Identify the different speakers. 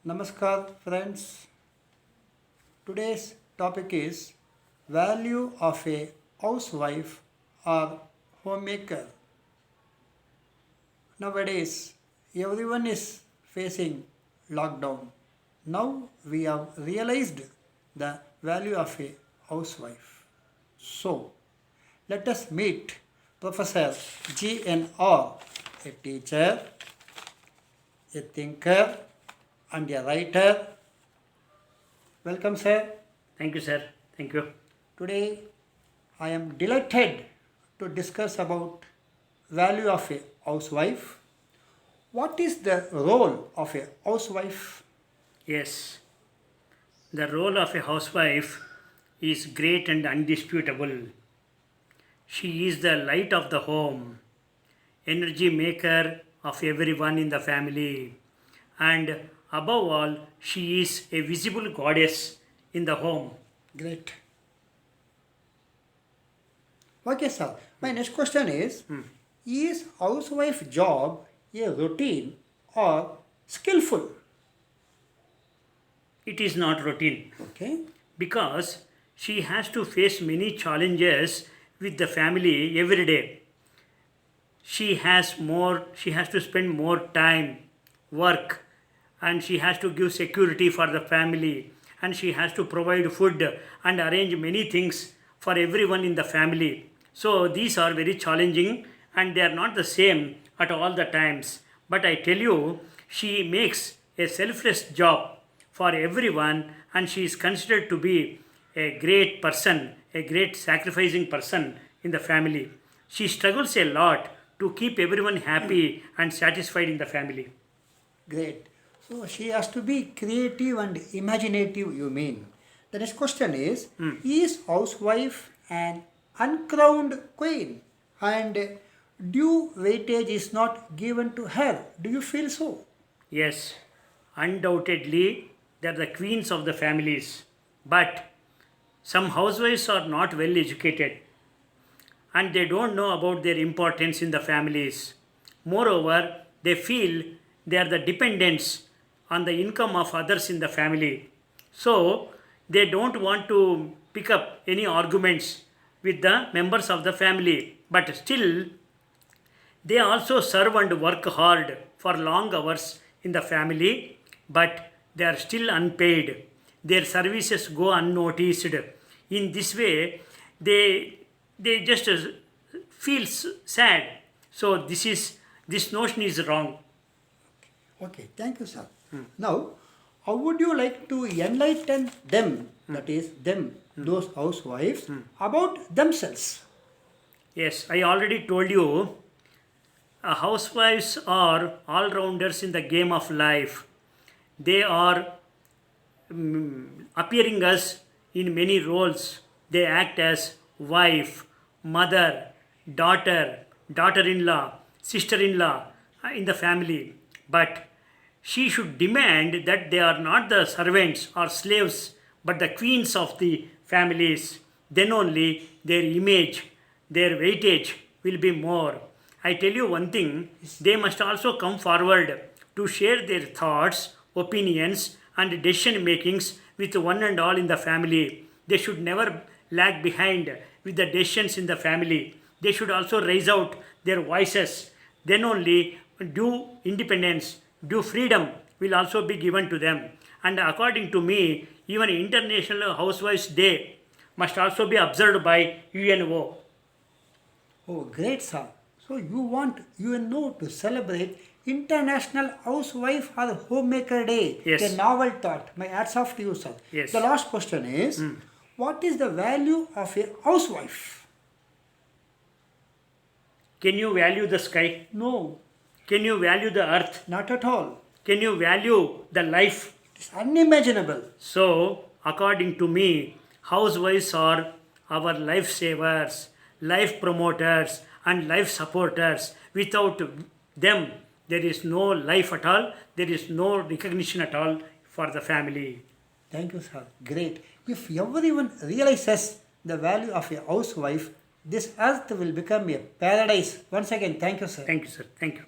Speaker 1: Namaskar friends. Today's topic is value of a housewife or homemaker. Nowadays everyone is facing lockdown. Now we have realized the value of a housewife. So let us meet Professor GNR, a teacher, a thinker and a writer. Welcome, sir.
Speaker 2: Thank you, sir. Thank you.
Speaker 1: Today I am delighted to discuss about value of a housewife. What is the role of a housewife?
Speaker 2: Yes, the role of a housewife is great and undisputable. She is the light of the home, energy maker of everyone in the family, and above all, she is a visible goddess in the home.
Speaker 1: Great. Okay, sir. My next question is housewife job a routine or skillful?
Speaker 2: It is not routine
Speaker 1: Okay.
Speaker 2: because she has to face many challenges with the family every day. She has to spend more time, work, and she has to give security for the family, and she has to provide food and arrange many things for everyone in the family. So these are very challenging and they are not the same at all the times. But I tell you, she makes a selfless job for everyone and she is considered to be a great person, a great sacrificing person in the family. She struggles a lot to keep everyone happy and satisfied in the family.
Speaker 1: Great. So she has to be creative and imaginative, you mean. The next question is housewife an uncrowned queen and due weightage is not given to her? Do you feel so?
Speaker 2: Yes, undoubtedly, they are the queens of the families. But some housewives are not well educated and they don't know about their importance in the families. Moreover, they feel they are the dependents on the income of others in the family. So, they don't want to pick up any arguments with the members of the family. But still, they also serve and work hard for long hours in the family, but they are still unpaid. Their services go unnoticed. In this way, they just feel sad. So this notion is wrong.
Speaker 1: Okay, thank you, sir. Now, how would you like to enlighten them, that is, them, those housewives, about themselves?
Speaker 2: Yes, I already told you, housewives are all rounders in the game of life. They are appearing us in many roles. They act as wife, mother, daughter, daughter-in-law, sister-in-law in the family. But she should demand that they are not the servants or slaves, but the queens of the families. Then only their image, their weightage will be more. I tell you one thing, they must also come forward to share their thoughts, opinions, and decision makings with one and all in the family. They should never lag behind with the decisions in the family. They should also raise out their voices. Then only due independence, due freedom will also be given to them. And according to me, even International Housewives Day must also be observed by UNO.
Speaker 1: Oh, great, sir. So you want UNO to celebrate International Housewife or Homemaker Day?
Speaker 2: Yes.
Speaker 1: A novel thought. My hats off to you, sir.
Speaker 2: Yes.
Speaker 1: The last question is, what is the value of a housewife?
Speaker 2: Can you value the sky?
Speaker 1: No,
Speaker 2: Can you value the earth?
Speaker 1: not at all.
Speaker 2: Can you value the life?
Speaker 1: It's unimaginable.
Speaker 2: So, according to me, housewives are our lifesavers, life promoters, and life supporters. Without them, there is no life at all, there is no recognition at all for the family.
Speaker 1: Thank you, sir. Great. If everyone realizes the value of a housewife, this earth will become a paradise. Once again, thank you, sir.
Speaker 2: Thank you, sir. Thank you.